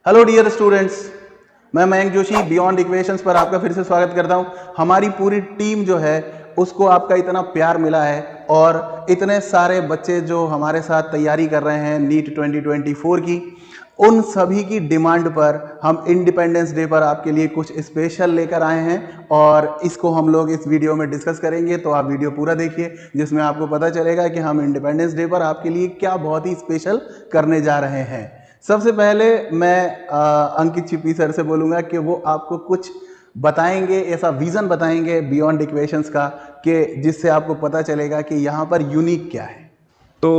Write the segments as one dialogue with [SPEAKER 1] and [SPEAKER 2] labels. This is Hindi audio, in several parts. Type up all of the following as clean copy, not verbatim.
[SPEAKER 1] हेलो डियर स्टूडेंट्स, मैं मयंक जोशी बियॉन्ड इक्वेशंस पर आपका फिर से स्वागत करता हूं। हमारी पूरी टीम जो है उसको आपका इतना प्यार मिला है और इतने सारे बच्चे जो हमारे साथ तैयारी कर रहे हैं नीट 2024 की, उन सभी की डिमांड पर हम इंडिपेंडेंस डे पर आपके लिए कुछ स्पेशल लेकर आए हैं और इसको हम लोग इस वीडियो में डिस्कस करेंगे। तो आप वीडियो पूरा देखिए जिसमें आपको पता चलेगा कि हम इंडिपेंडेंस डे पर आपके लिए क्या बहुत ही स्पेशल करने जा रहे हैं। सबसे पहले मैं अंकित चिप्पी सर से बोलूँगा कि वो आपको कुछ बताएंगे, ऐसा विज़न बताएंगे बियॉन्ड इक्वेशंस का कि जिससे आपको पता चलेगा कि यहाँ पर यूनिक क्या है।
[SPEAKER 2] तो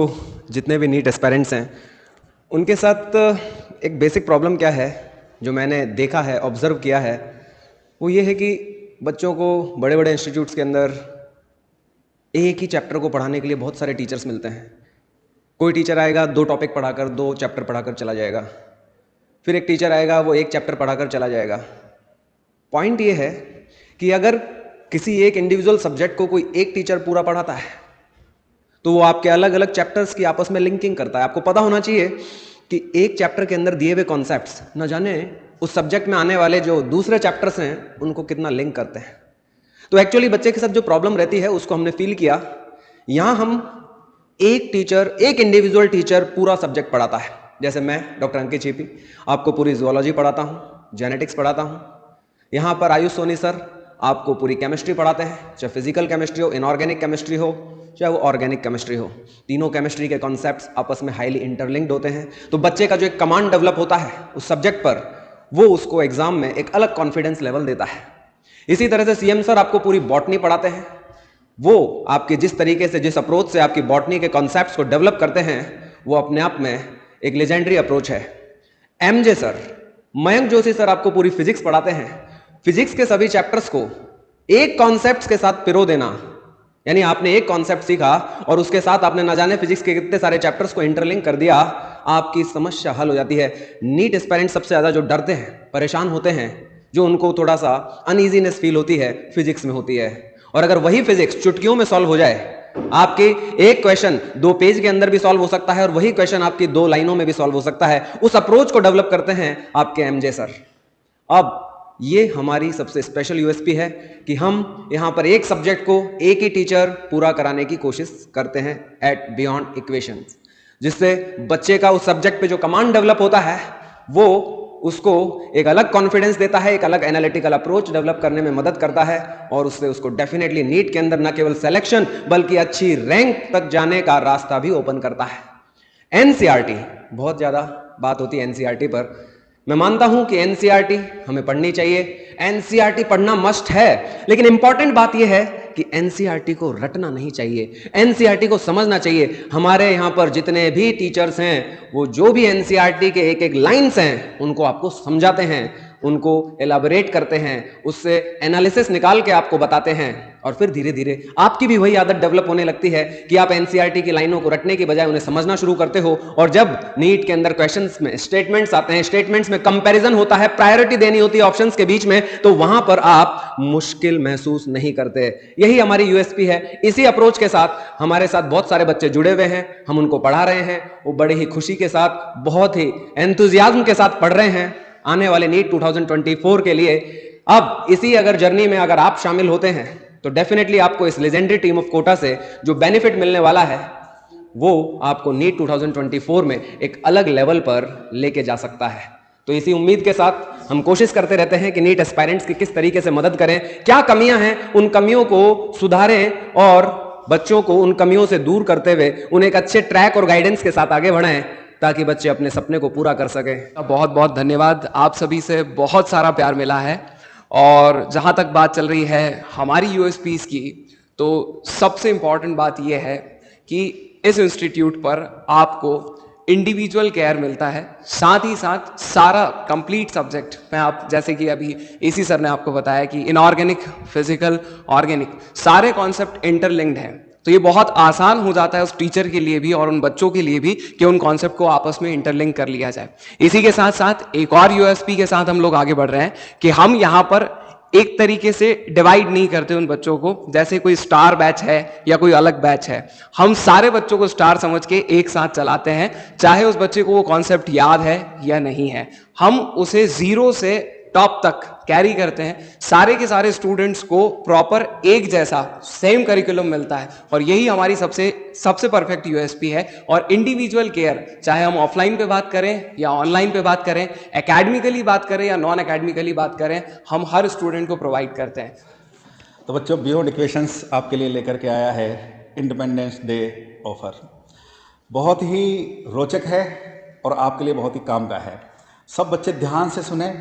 [SPEAKER 2] जितने भी नीट एस्पायरेंट्स हैं उनके साथ एक बेसिक प्रॉब्लम क्या है जो मैंने देखा है, ऑब्जर्व किया है, वो ये है कि बच्चों को बड़े बड़े इंस्टीट्यूट्स के अंदर एक ही चैप्टर को पढ़ाने के लिए बहुत सारे टीचर्स मिलते हैं। कोई टीचर आएगा 2 टॉपिक पढ़ाकर 2 चैप्टर पढ़ाकर चला जाएगा, फिर एक टीचर आएगा वो 1 चैप्टर पढ़ाकर चला जाएगा। पॉइंट ये है कि अगर किसी एक इंडिविजुअल सब्जेक्ट को कोई एक टीचर पूरा पढ़ाता है तो वो आपके अलग अलग चैप्टर्स की आपस में लिंकिंग करता है। आपको पता होना चाहिए कि एक चैप्टर के अंदर दिए हुए कॉन्सेप्ट्स न जाने उस सब्जेक्ट में आने वाले जो दूसरे चैप्टर्स हैं उनको कितना लिंक करते हैं। तो एक्चुअली बच्चे के साथ जो प्रॉब्लम रहती है उसको हमने फील किया। यहाँ हम एक टीचर, एक इंडिविजुअल टीचर पूरा सब्जेक्ट पढ़ाता है। जैसे मैं डॉक्टर अंकित चिप्पी आपको पूरी जूलॉजी पढ़ाता हूँ, जेनेटिक्स पढ़ाता हूँ। यहाँ पर आयुष सोनी सर आपको पूरी केमिस्ट्री पढ़ाते हैं, चाहे फिजिकल केमिस्ट्री हो, इनऑर्गेनिक केमिस्ट्री हो, चाहे वो ऑर्गेनिक केमिस्ट्री हो। तीनों केमिस्ट्री के कॉन्सेप्ट्स आपस में हाईली इंटरलिंक्ड होते हैं। तो बच्चे का जो एक कमांड डेवलप होता है उस सब्जेक्ट पर, वो उसको एग्जाम में एक अलग कॉन्फिडेंस लेवल देता है। इसी तरह से सीएम सर आपको पूरी बॉटनी पढ़ाते हैं। वो आपके जिस तरीके से, जिस अप्रोच से आपकी बॉटनी के कॉन्सेप्ट्स को डेवलप करते हैं वो अपने आप में एक लेजेंडरी अप्रोच है। MJ sir, Mayank Joshi sir आपको पूरी फिजिक्स पढ़ाते हैं। फिजिक्स के सभी चैप्टर्स को एक कॉन्सेप्ट्स के साथ पिरो देना, यानी आपने एक कॉन्सेप्ट सीखा और उसके साथ आपने न जाने फिजिक्स के कितने सारे चैप्टर्स को इंटरलिंक कर दिया, आपकी समस्या हल हो जाती है। नीट एस्पायरेंट सबसे ज्यादा जो डरते हैं, परेशान होते हैं, जो उनको थोड़ा सा अनईजीनेस फील होती है, फिजिक्स में होती है। और अगर वही फिजिक्स चुटकियों में सॉल्व हो जाए, आपके एक क्वेश्चन 2 पेज के अंदर भी सॉल्व हो सकता है और वही क्वेश्चन आपकी 2 लाइनों में भी सॉल्व हो सकता है। उस अप्रोच को डेवलप करते हैं आपके एमजे सर। अब ये हमारी सबसे स्पेशल यूएसपी है कि हम यहाँ पर एक सब्जेक्ट को एक ही टीचर पूरा कराने की कोशिश करते हैं एट बियॉन्ड इक्वेशंस, जिससे बच्चे का उस सब्जेक्ट पे जो कमांड डेवलप होता है वो उसको एक अलग कॉन्फिडेंस देता है, एक अलग एनालिटिकल अप्रोच डेवलप करने में मदद करता है और उससे उसको डेफिनेटली नीट के अंदर न केवल सिलेक्शन बल्कि अच्छी रैंक तक जाने का रास्ता भी ओपन करता है। एनसीईआरटी, बहुत ज्यादा बात होती है एनसीईआरटी पर। मैं मानता हूं कि एनसीईआरटी हमें पढ़नी चाहिए, एनसीईआरटी पढ़ना मस्ट है, लेकिन इंपॉर्टेंट बात यह है कि एनसीईआरटी को रटना नहीं चाहिए, एनसीईआरटी को समझना चाहिए। हमारे यहां पर जितने भी टीचर्स हैं वो जो भी एनसीईआरटी के एक एक लाइंस हैं उनको आपको समझाते हैं, उनको एलाबोरेट करते हैं, उससे एनालिसिस निकाल के आपको बताते हैं और फिर धीरे धीरे आपकी भी वही आदत डेवलप होने लगती है कि आप एनसीईआरटी की लाइनों को रटने की बजाय उन्हें समझना शुरू करते हो। और जब नीट के अंदर क्वेश्चंस में स्टेटमेंट्स आते हैं, स्टेटमेंट्स में कंपैरिजन होता है, प्रायोरिटी देनी होती है ऑप्शंस के बीच में, तो वहां पर आप मुश्किल महसूस नहीं करते। यही हमारी यूएसपी है। इसी अप्रोच के साथ हमारे साथ बहुत सारे बच्चे जुड़े हुए हैं, हम उनको पढ़ा रहे हैं, वो बड़े ही खुशी के साथ, बहुत ही एंथुजियाज्म के साथ पढ़ रहे हैं आने वाले नीट 2024 के लिए। अब इसी अगर जर्नी में अगर आप शामिल होते हैं तो डेफिनेटली आपको इस लेजेंडरी टीम ऑफ कोटा से जो बेनिफिट मिलने वाला है वो आपको नीट 2024 में एक अलग लेवल पर लेके जा सकता है। तो इसी उम्मीद के साथ हम कोशिश करते रहते हैं कि नीट एस्पायरेंट्स की किस तरीके से मदद करें, क्या कमियां हैं उन कमियों को सुधारें और बच्चों को उन कमियों से दूर करते हुए उन्हें एक अच्छे ट्रैक और गाइडेंस के साथ आगे बढ़ाएं ताकि बच्चे अपने सपने को पूरा कर सकें।
[SPEAKER 3] बहुत बहुत धन्यवाद। आप सभी से बहुत सारा प्यार मिला है। और जहाँ तक बात चल रही है हमारी यूएसपीज की, तो सबसे इम्पॉर्टेंट बात यह है कि इस इंस्टीट्यूट पर आपको इंडिविजुअल केयर मिलता है, साथ ही साथ सारा कंप्लीट सब्जेक्ट में आप, जैसे कि अभी एसी सर ने आपको बताया कि इनऑर्गेनिक, फिजिकल, ऑर्गेनिक सारे कॉन्सेप्ट इंटरलिंक्ड हैं। तो ये बहुत आसान हो जाता है उस टीचर के लिए भी और उन बच्चों के लिए भी कि उन कॉन्सेप्ट को आपस में इंटरलिंक कर लिया जाए। इसी के साथ साथ एक और यूएसपी के साथ हम लोग आगे बढ़ रहे हैं कि हम यहाँ पर एक तरीके से डिवाइड नहीं करते उन बच्चों को, जैसे कोई स्टार बैच है या कोई अलग बैच है। हम सारे बच्चों को स्टार समझ के एक साथ चलाते हैं, चाहे उस बच्चे को वो कॉन्सेप्ट याद है या नहीं है। हम उसे जीरो से टॉप तक कैरी करते हैं। सारे के सारे स्टूडेंट्स को प्रॉपर एक जैसा सेम करिकुलम मिलता है, और यही हमारी सबसे परफेक्ट यूएसपी है। और इंडिविजुअल केयर, चाहे हम ऑफलाइन पे बात करें या ऑनलाइन पे बात करें, एकेडमिकली बात करें या नॉन एकेडमिकली बात करें, हम हर स्टूडेंट को प्रोवाइड करते हैं।
[SPEAKER 4] तो बच्चों, बियॉन्ड इक्वेशंस आपके लिए लेकर के आया है इंडिपेंडेंस डे ऑफर। बहुत ही रोचक है और आपके लिए बहुत ही काम का है। सब बच्चे ध्यान से सुने,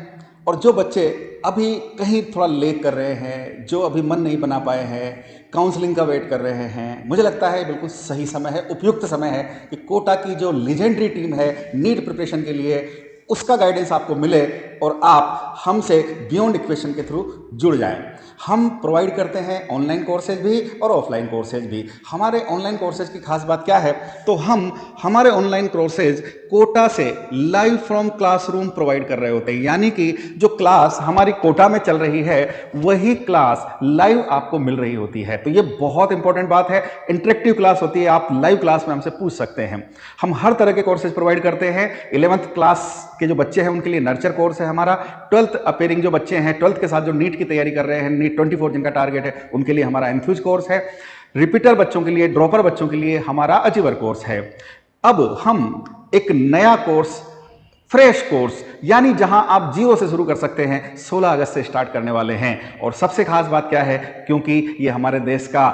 [SPEAKER 4] और जो बच्चे अभी कहीं थोड़ा लेट कर रहे हैं, जो अभी मन नहीं बना पाए हैं, काउंसलिंग का वेट कर रहे हैं, मुझे लगता है बिल्कुल सही समय है, उपयुक्त समय है कि कोटा की जो लीजेंडरी टीम है नीट प्रिपरेशन के लिए, उसका गाइडेंस आपको मिले और आप हमसे बियॉन्ड इक्वेशन के थ्रू जुड़ जाएं। हम प्रोवाइड करते हैं ऑनलाइन कोर्सेज भी और ऑफलाइन कोर्सेज भी। हमारे ऑनलाइन कोर्सेज की खास बात क्या है, तो हम हमारे ऑनलाइन कोर्सेज कोटा से लाइव फ्रॉम क्लासरूम प्रोवाइड कर रहे होते हैं, यानी कि जो क्लास हमारी कोटा में चल रही है वही क्लास लाइव आपको मिल रही होती है। तो ये बहुत इंपॉर्टेंट बात है, इंटरेक्टिव क्लास होती है, आप लाइव क्लास में हमसे पूछ सकते हैं। हम हर तरह के कोर्सेज प्रोवाइड करते हैं। 11th क्लास के जो बच्चे हैं उनके लिए नर्चर कोर्स है हमारा। 12th अपेयरिंग जो बच्चे हैं, 12th के साथ जो नीट की तैयारी कर रहे हैं, नीट 24 जिनका टारगेट है, उनके लिए हमारा एनफ्यूज कोर्स है। रिपीटर बच्चों के लिए, ड्रॉपर बच्चों के लिए हमारा अचीवर कोर्स है। अब हम एक नया कोर्स, फ्रेश कोर्स, यानी जहां आप जीरो से शुरू कर सकते हैं, 16 अगस्त से स्टार्ट करने वाले हैं। और सबसे खास बात क्या है, क्योंकि ये हमारे देश का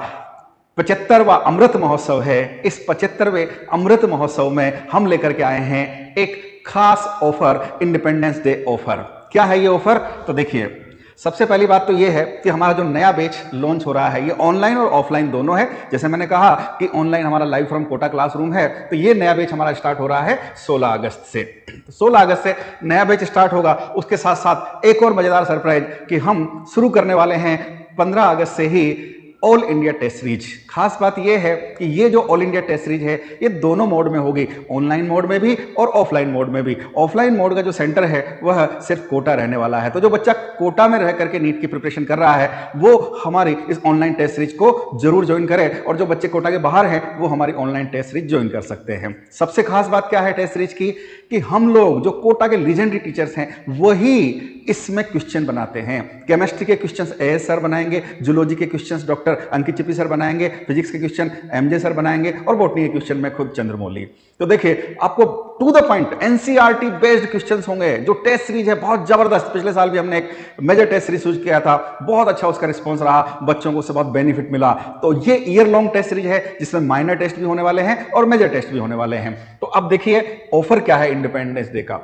[SPEAKER 4] 75वां अमृत महोत्सव है, इस 75वें अमृत महोत्सव में हम लेकर के आए हैं एक खास ऑफर, इंडिपेंडेंस डे ऑफर। क्या है ये ऑफर? तो देखिए, सबसे पहली बात तो ये है कि हमारा जो नया बैच लॉन्च हो रहा है, ये ऑनलाइन और ऑफलाइन दोनों है। जैसे मैंने कहा कि ऑनलाइन हमारा लाइव फ्रॉम कोटा क्लासरूम है, तो ये नया बैच हमारा स्टार्ट हो रहा है 16 अगस्त से। 16 अगस्त से नया बैच स्टार्ट होगा। उसके साथ साथ एक और मजेदार सरप्राइज कि हम शुरू करने वाले हैं 15 अगस्त से ही ऑल इंडिया टेस्ट सीरीज। खास बात यह है कि ये जो ऑल इंडिया टेस्ट सीरीज है, ये दोनों मोड में होगी, ऑनलाइन मोड में भी और ऑफलाइन मोड में भी। ऑफलाइन मोड का जो सेंटर है वह सिर्फ कोटा रहने वाला है। तो जो बच्चा कोटा में रह करके नीट की प्रिपरेशन कर रहा है वो हमारी इस ऑनलाइन टेस्ट सीरीज को जरूर ज्वाइन करे, और जो बच्चे कोटा के बाहर हैं वो हमारी ऑनलाइन टेस्ट सीरीज ज्वाइन कर सकते हैं। सबसे खास बात क्या है टेस्ट सीरीज की, कि हम लोग जो कोटा के लीजेंडरी टीचर्स हैं वही इसमें क्वेश्चन बनाते हैं। केमिस्ट्री के क्वेश्चंस एएस सर बनाएंगे, जूलॉजी के क्वेश्चंस डॉक्टर अंकित चिप्पी सर बनाएंगे, फिजिक्स के क्वेश्चन एमजे सर बनाएंगे, और बॉटनी के क्वेश्चन में खुद चंद्रमौली। तो देखिए, आपको to the point NCERT based questions होंगे। जो टेस्ट सीरीज है बहुत जबरदस्त, पिछले साल भी हमने एक मेजर टेस्ट सीरीज यूज किया था, बहुत अच्छा उसका रिस्पॉन्स रहा, बच्चों को उससे बहुत बेनिफिट मिला। तो ये ईयर लॉन्ग टेस्ट सीरीज है जिसमें माइनर टेस्ट भी होने वाले हैं और मेजर टेस्ट भी होने वाले हैं। तो अब देखिए ऑफर क्या है इंडिपेंडेंस डे का।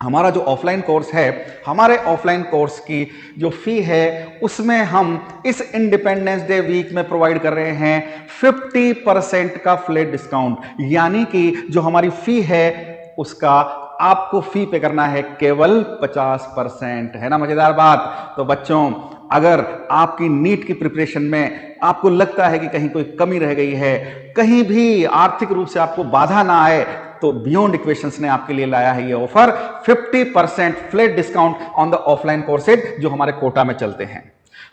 [SPEAKER 4] हमारा जो ऑफलाइन कोर्स है, हमारे ऑफलाइन कोर्स की जो फी है उसमें हम इस इंडिपेंडेंस डे वीक में प्रोवाइड कर रहे हैं 50% का फ्लैट डिस्काउंट। यानी कि जो हमारी फी है उसका आपको फी पे करना है केवल 50%। है ना मजेदार बात? तो बच्चों, अगर आपकी नीट की प्रिपरेशन में आपको लगता है कि कहीं कोई कमी रह गई है, कहीं भी आर्थिक रूप से आपको बाधा ना आए, तो बियॉन्ड इक्वेशंस ने आपके लिए लाया है ये offer, 50% flat discount on the offline courses जो हमारे कोटा में चलते हैं।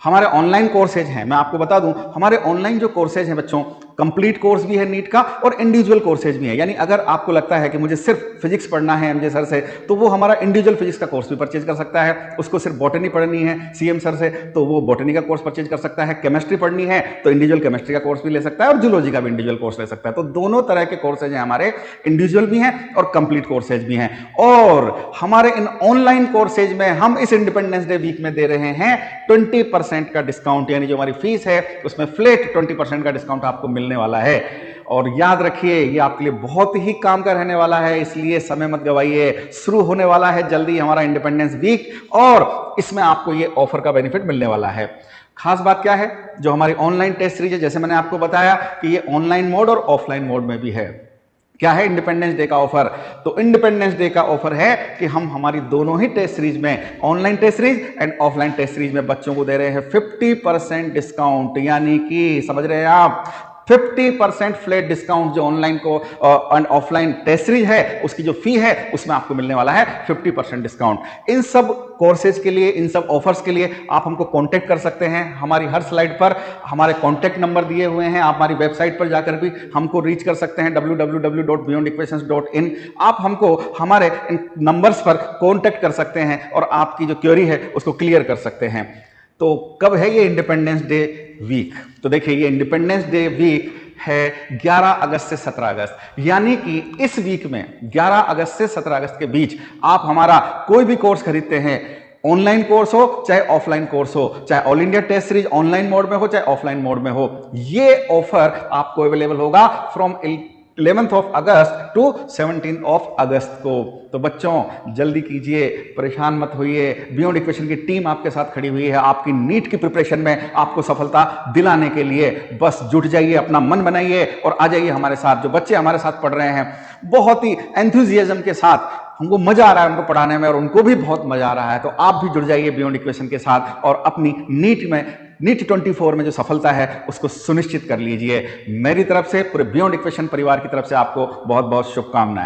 [SPEAKER 4] हमारे ऑनलाइन कोर्सेज हैं, मैं आपको बता दूं, हमारे ऑनलाइन जो कोर्सेज हैं बच्चों, कंप्लीट कोर्स भी है नीट का और इंडिविजुअल कोर्सेज भी है। यानी अगर आपको लगता है कि मुझे सिर्फ फिजिक्स पढ़ना है एमजे सर से, तो वो हमारा इंडिविजुअल फिजिक्स का कोर्स भी परचेज कर सकता है। उसको सिर्फ बॉटनी पढ़नी है सीएम सर से, तो वो बॉटनी का कोर्स परचेज कर सकता है। केमिस्ट्री पढ़नी है तो इंडिविजुअल केमिस्ट्री का कोर्स भी ले सकता है, और जूलॉजी का भी इंडिविजुअल कोर्स ले सकता है। तो दोनों तरह के कोर्सेज हैं हमारे, इंडिविजुअल भी हैं और कंप्लीट कोर्सेज भी हैं। और हमारे इन ऑनलाइन कोर्सेज में हम इस इंडिपेंडेंस डे वीक में दे रहे हैं 20% का डिस्काउंट, यानी जो हमारी फीस है उसमें फ्लैट 20% का डिस्काउंट आपको मिलने वाला है। और याद रखिए, ये आपके लिए बहुत ही काम का रहने वाला है, इसलिए समय मत गवाइए। शुरू होने वाला है जल्दी हमारा इंडिपेंडेंस वीक, और इसमें आपको ये ऑफर का बेनिफिट मिलने वाला है। खास बात क्या है, जो हमारी ऑनलाइन टेस्ट सीरीज है, जैसे मैंने आपको बताया कि ये ऑनलाइन मोड और ऑफलाइन मोड में भी है। क्या है इंडिपेंडेंस डे का ऑफर? तो इंडिपेंडेंस डे का ऑफर है कि हम हमारी दोनों ही टेस्ट सीरीज में, online test series and offline test series में बच्चों को दे रहे हैं 50% डिस्काउंट। यानी कि समझ रहे हैं आप, 50% फ्लैट डिस्काउंट जो ऑनलाइन को एंड ऑफलाइन टेस्ट सीरीज है उसकी जो फी है उसमें आपको मिलने वाला है 50% डिस्काउंट। इन सब कोर्सेज के लिए, इन सब ऑफर्स के लिए आप हमको कांटेक्ट कर सकते हैं। हमारी हर स्लाइड पर हमारे कांटेक्ट नंबर दिए हुए हैं, आप हमारी वेबसाइट पर जाकर भी हमको रीच कर सकते हैं www.beyondequations.in। आप हमको हमारे नंबर्स पर कांटेक्ट कर सकते हैं और आपकी जो क्वेरी है उसको क्लियर कर सकते हैं। तो कब है ये इंडिपेंडेंस डे वीक? तो देखिए ये इंडिपेंडेंस डे वीक है 11 अगस्त से 17 अगस्त, यानी कि इस वीक में 11 अगस्त से 17 अगस्त के बीच आप हमारा कोई भी कोर्स खरीदते हैं, ऑनलाइन कोर्स हो चाहे ऑफलाइन कोर्स हो, चाहे all India test series online mode में हो चाहे ऑफलाइन मोड में हो, ये ऑफर आपको अवेलेबल होगा from 11th of August to 17th of August को। तो बच्चों जल्दी कीजिए, परेशान मत होइए, बियॉन्ड इक्वेशन की टीम आपके साथ खड़ी हुई है आपकी नीट की प्रिपरेशन में आपको सफलता दिलाने के लिए। बस जुट जाइए, अपना मन बनाइए और आ जाइए हमारे साथ। जो बच्चे हमारे साथ पढ़ रहे हैं बहुत ही एंथुजियाज्म के साथ, हमको मजा आ रहा है उनको पढ़ाने में और उनको भी बहुत मजा आ रहा है, तो आप भी जुड़ जाइए बियॉन्ड इक्वेशन के साथ और अपनी नीट 24 में जो सफलता है उसको सुनिश्चित कर लीजिए। मेरी तरफ से, पूरे बियॉन्ड इक्वेशन परिवार की तरफ से आपको बहुत बहुत शुभकामनाएं।